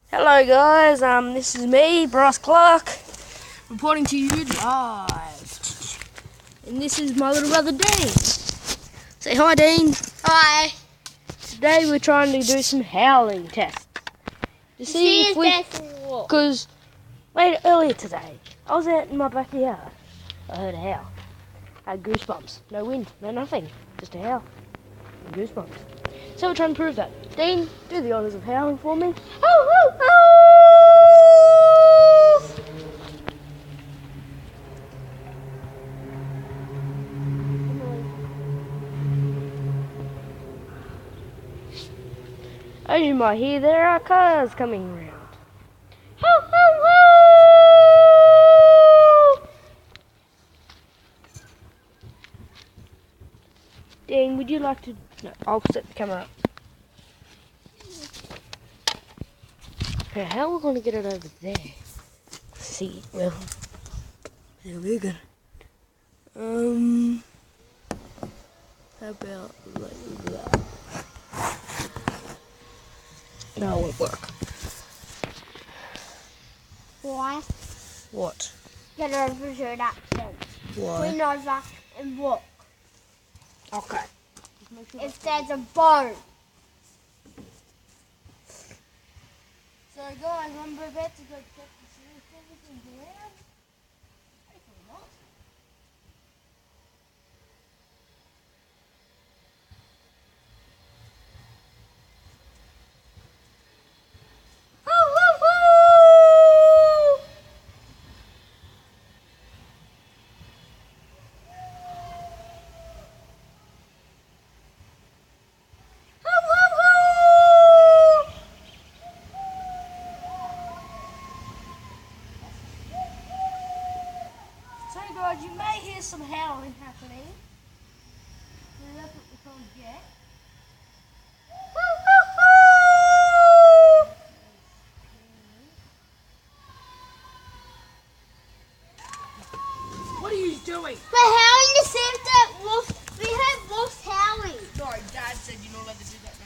Hello guys, this is me, Bryce Clark, reporting to you live. And this is my little brother Dean. Say hi Dean. Hi. Today we're trying to do some howling tests. To see if we... Because earlier today, I was out in my backyard. I heard a howl. I had goosebumps. No wind, no nothing. Just a howl. And goosebumps. So we're trying to prove that. Dean, do the honours of howling for me. As you might hear, there are cars coming round. Dean, would you like to... No, I'll set the camera up. Okay, how are we going to get it over there? See, well, there we go. How about like that? No, it won't work. Why? What? Get over to that thing. Why? We know that and look. Okay. If there's a boat. So guys, I'm about to go check to see if everything's around. Hopefully not. So guys, you may hear some howling happening. So that's what we're trying to get. What are you doing? We're howling to see if that wolf. We heard wolves howling. Sorry, Dad said you're not allowed to do that.